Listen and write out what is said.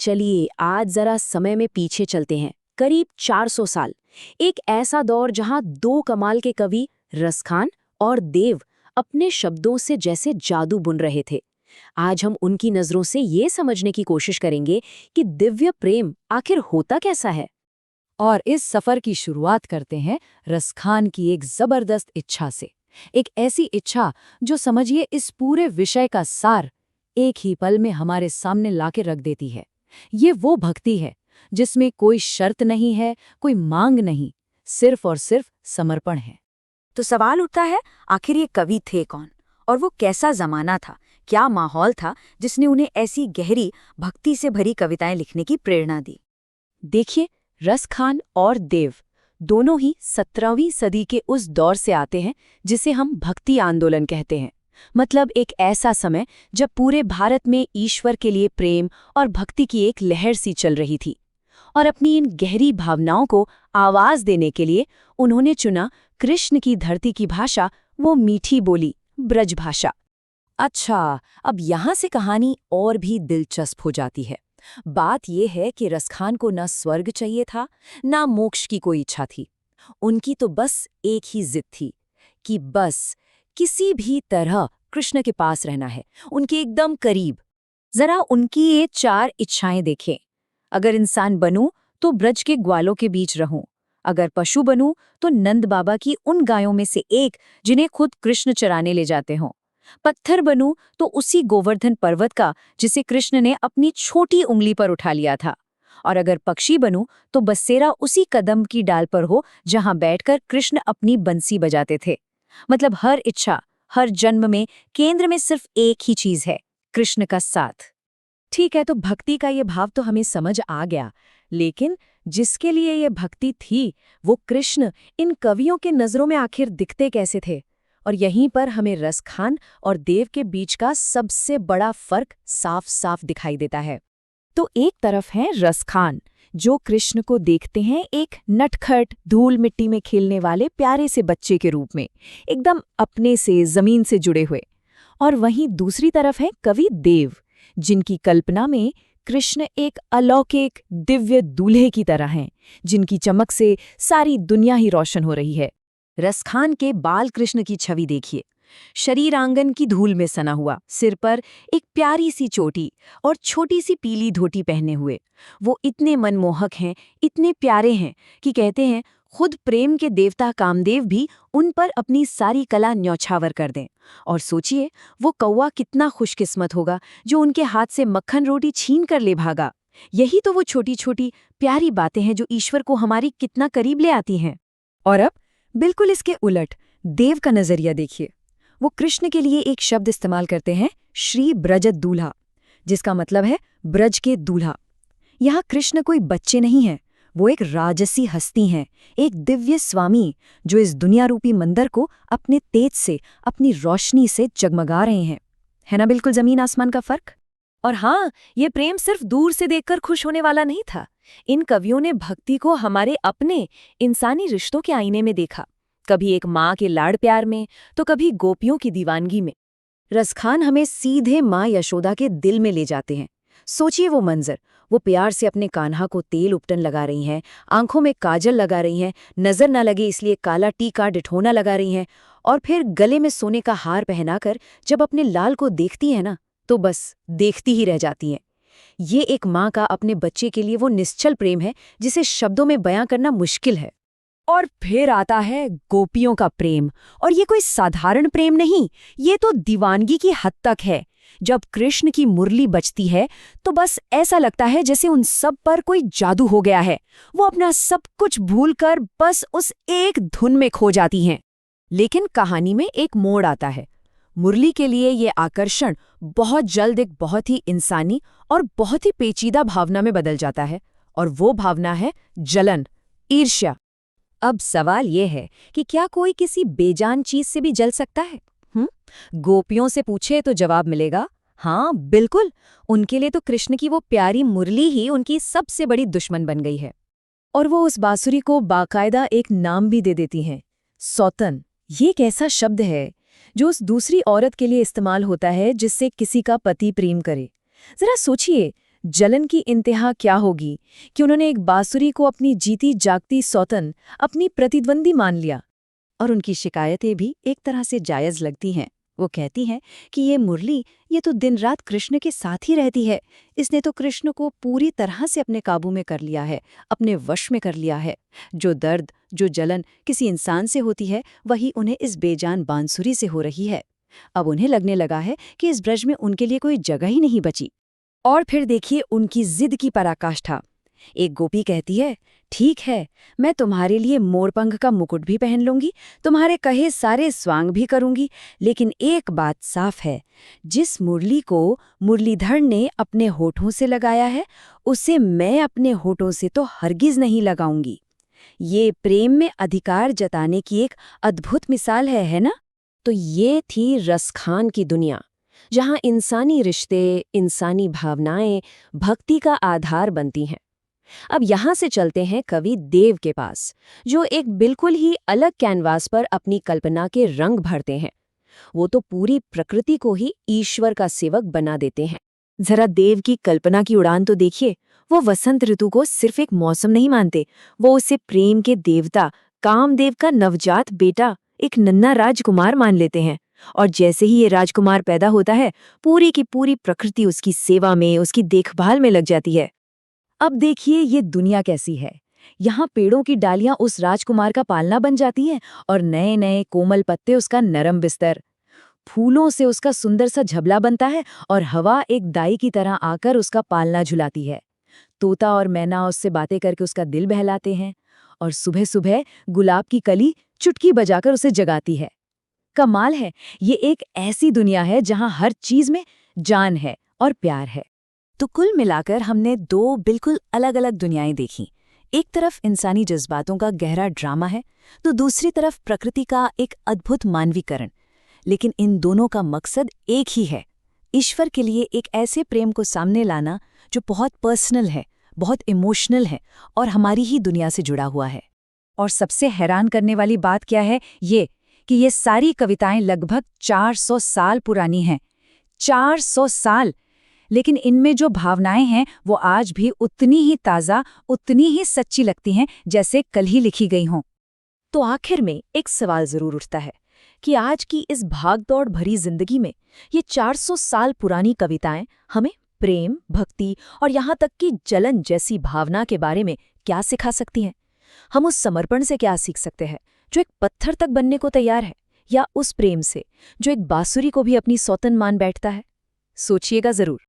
चलिए आज जरा समय में पीछे चलते हैं, करीब 400 साल। एक ऐसा दौर जहां दो कमाल के कवि रसखान और देव अपने शब्दों से जैसे जादू बुन रहे थे। आज हम उनकी नजरों से ये समझने की कोशिश करेंगे कि दिव्य प्रेम आखिर होता कैसा है। और इस सफर की शुरुआत करते हैं रसखान की एक जबरदस्त इच्छा से। एक ऐसी इच्छा जो समझिए इस पूरे विषय का सार एक ही पल में हमारे सामने लाके रख देती है। ये वो भक्ति है जिसमें कोई शर्त नहीं है, कोई मांग नहीं, सिर्फ और सिर्फ समर्पण है। तो सवाल उठता है, आखिर ये कवि थे कौन और वो कैसा जमाना था, क्या माहौल था जिसने उन्हें ऐसी गहरी भक्ति से भरी कविताएं लिखने की प्रेरणा दी। देखिए, रसखान और देव दोनों ही 17वीं सदी के उस दौर से आते हैं जिसे हम भक्ति आंदोलन कहते हैं। मतलब एक ऐसा समय जब पूरे भारत में ईश्वर के लिए प्रेम और भक्ति की एक लहर सी चल रही थी। और अपनी इन गहरी भावनाओं को आवाज देने के लिए उन्होंने चुना कृष्ण की धरती की भाषा, वो मीठी बोली ब्रज भाषा। अच्छा, अब यहाँ से कहानी और भी दिलचस्प हो जाती है। बात यह है कि रसखान को ना स्वर्ग चाहिए था, ना मोक्ष की कोई इच्छा थी। उनकी तो बस एक ही जिद थी कि बस किसी भी तरह कृष्ण के पास रहना है, उनके एकदम करीब। जरा उनकी ये 4 इच्छाएं देखें। अगर इंसान बनूं तो ब्रज के ग्वालों के बीच रहूं, अगर पशु बनूं तो नंद बाबा की उन गायों में से एक जिन्हें खुद कृष्ण चराने ले जाते हों, पत्थर बनूं तो उसी गोवर्धन पर्वत का जिसे कृष्ण ने अपनी छोटी उंगली पर उठा लिया था, और अगर पक्षी बनूं तो बसेरा उसी कदम की डाल पर हो जहां बैठकर कृष्ण अपनी बंसी बजाते थे। मतलब हर इच्छा, हर जन्म में केंद्र में सिर्फ एक ही चीज है, कृष्ण का साथ। ठीक है, तो भक्ति का ये भाव तो हमें समझ आ गया, लेकिन जिसके लिए ये भक्ति थी वो कृष्ण इन कवियों के नजरों में आखिर दिखते कैसे थे? और यहीं पर हमें रसखान और देव के बीच का सबसे बड़ा फर्क साफ साफ दिखाई देता है। तो एक तरफ है रसखान, जो कृष्ण को देखते हैं एक नटखट धूल मिट्टी में खेलने वाले प्यारे से बच्चे के रूप में, एकदम अपने से जमीन से जुड़े हुए। और वहीं दूसरी तरफ है कवि देव, जिनकी कल्पना में कृष्ण एक अलौकिक दिव्य दूल्हे की तरह हैं, जिनकी चमक से सारी दुनिया ही रोशन हो रही है। रसखान के बाल कृष्ण की छवि देखिए, शरीर आंगन की धूल में सना हुआ, सिर पर एक प्यारी सी चोटी और छोटी सी पीली धोती पहने हुए। वो इतने मनमोहक हैं, इतने प्यारे हैं कि कहते हैं खुद प्रेम के देवता कामदेव भी उन पर अपनी सारी कला न्यौछावर कर दें। और सोचिए, वो कौवा कितना खुशकिस्मत होगा जो उनके हाथ से मक्खन रोटी छीन कर ले भागा। यही तो वो छोटी छोटी प्यारी बातें हैं जो ईश्वर को हमारी कितना करीब ले आती हैं। और अब बिल्कुल इसके उलट देव का नजरिया देखिए। वो कृष्ण के लिए एक शब्द इस्तेमाल करते हैं, श्री ब्रजत दूल्हा, जिसका मतलब है ब्रज के दूल्हा। यहाँ कृष्ण कोई बच्चे नहीं हैं, वो एक राजसी हस्ती हैं, एक दिव्य स्वामी जो इस दुनिया रूपी मंदिर को अपने तेज से, अपनी रोशनी से जगमगा रहे हैं। है ना बिल्कुल जमीन आसमान का फर्क? और हाँ, ये प्रेम सिर्फ दूर से देखकर खुश होने वाला नहीं था। इन कवियों ने भक्ति को हमारे अपने इंसानी रिश्तों के आईने में देखा, कभी एक माँ के लाड़ प्यार में, तो कभी गोपियों की दीवानगी में। रसखान हमें सीधे माँ यशोदा के दिल में ले जाते हैं। सोचिए वो मंजर, वो प्यार से अपने कान्हा को तेल उपटन लगा रही हैं, आंखों में काजल लगा रही हैं, नजर न लगे इसलिए काला टीका डिठोना लगा रही हैं, और फिर गले में सोने का हार पहनाकर जब अपने लाल को देखती है ना, तो बस देखती ही रह जाती हैं। ये एक माँ का अपने बच्चे के लिए वो निश्चल प्रेम है जिसे शब्दों में बयां करना मुश्किल है। और फिर आता है गोपियों का प्रेम, और ये कोई साधारण प्रेम नहीं, ये तो दीवानगी की हद तक है। जब कृष्ण की मुरली बजती है तो बस ऐसा लगता है जैसे उन सब पर कोई जादू हो गया है। वो अपना सब कुछ भूलकर बस उस एक धुन में खो जाती हैं। लेकिन कहानी में एक मोड़ आता है। मुरली के लिए ये आकर्षण बहुत जल्द एक बहुत ही इंसानी और बहुत ही पेचीदा भावना में बदल जाता है, और वो भावना है जलन, ईर्ष्या। अब सवाल ये है कि क्या कोई किसी बेजान चीज से भी जल सकता है? गोपियों से पूछे तो जवाब मिलेगा, हाँ बिल्कुल। उनके लिए तो कृष्ण की वो प्यारी मुरली ही उनकी सबसे बड़ी दुश्मन बन गई है। और वो उस बांसुरी को बाकायदा एक नाम भी दे देती हैं, सौतन। ये एक ऐसा शब्द है जो उस दूसरी औरत के लिए इस्तेमाल होता है जिससे किसी का पति प्रेम करे। जरा सोचिए, जलन की इंतहा क्या होगी कि उन्होंने एक बांसुरी को अपनी जीती जागती सौतन, अपनी प्रतिद्वंदी मान लिया। और उनकी शिकायतें भी एक तरह से जायज़ लगती हैं। वो कहती हैं कि ये मुरली, ये तो दिन रात कृष्ण के साथ ही रहती है। इसने तो कृष्ण को पूरी तरह से अपने काबू में कर लिया है, अपने वश में कर लिया है। जो दर्द, जो जलन किसी इंसान से होती है, वही उन्हें इस बेजान बांसुरी से हो रही है। अब उन्हें लगने लगा है कि इस ब्रज में उनके लिए कोई जगह ही नहीं बची। और फिर देखिए उनकी जिद की पराकाष्ठा। एक गोपी कहती है, ठीक है, मैं तुम्हारे लिए मोरपंख का मुकुट भी पहन लूंगी, तुम्हारे कहे सारे स्वांग भी करूंगी, लेकिन एक बात साफ है, जिस मुरली को मुरलीधर ने अपने होठों से लगाया है, उसे मैं अपने होठों से तो हरगिज नहीं लगाऊंगी। ये प्रेम में अधिकार जताने की एक अद्भुत मिसाल है ना? तो ये थी रसखान की दुनिया, जहाँ इंसानी रिश्ते, इंसानी भावनाएं भक्ति का आधार बनती हैं। अब यहाँ से चलते हैं कवि देव के पास, जो एक बिल्कुल ही अलग कैनवास पर अपनी कल्पना के रंग भरते हैं। वो तो पूरी प्रकृति को ही ईश्वर का सेवक बना देते हैं। जरा देव की कल्पना की उड़ान तो देखिए। वो वसंत ऋतु को सिर्फ एक मौसम नहीं मानते, वो उसे प्रेम के देवता, कामदेव का नवजात बेटा, एक नन्हा राजकुमार मान लेते हैं। और जैसे ही ये राजकुमार पैदा होता है, पूरी की पूरी प्रकृति उसकी सेवा में, उसकी देखभाल में लग जाती है। अब देखिए ये दुनिया कैसी है। यहाँ पेड़ों की डालियां उस राजकुमार का पालना बन जाती हैं और नए नए कोमल पत्ते उसका नरम बिस्तर। फूलों से उसका सुंदर सा झबला बनता है और हवा एक दाई की तरह आकर उसका पालना झुलाती है। तोता और मैना उससे बातें करके उसका दिल बहलाते हैं और सुबह सुबह गुलाब की कली चुटकी बजाकर उसे जगाती है। कमाल है, ये एक ऐसी दुनिया है जहाँ हर चीज में जान है और प्यार है। तो कुल मिलाकर हमने दो बिल्कुल अलग अलग दुनियाएं देखीं। एक तरफ इंसानी जज्बातों का गहरा ड्रामा है, तो दूसरी तरफ प्रकृति का एक अद्भुत मानवीकरण। लेकिन इन दोनों का मकसद एक ही है, ईश्वर के लिए एक ऐसे प्रेम को सामने लाना जो बहुत पर्सनल है, बहुत इमोशनल है और हमारी ही दुनिया से जुड़ा हुआ है। और सबसे हैरान करने वाली बात क्या है, कि ये सारी कविताएं लगभग 400 साल पुरानी हैं। 400 साल! लेकिन इनमें जो भावनाएं हैं वो आज भी उतनी ही ताज़ा, उतनी ही सच्ची लगती हैं जैसे कल ही लिखी गई हों। तो आखिर में एक सवाल ज़रूर उठता है कि आज की इस भागदौड़ भरी जिंदगी में ये 400 साल पुरानी कविताएं हमें प्रेम, भक्ति और यहाँ तक कि जलन जैसी भावना के बारे में क्या सिखा सकती हैं? हम उस समर्पण से क्या सीख सकते हैं जो एक पत्थर तक बनने को तैयार है, या उस प्रेम से जो एक बांसुरी को भी अपनी सौतन मान बैठता है? सोचिएगा ज़रूर।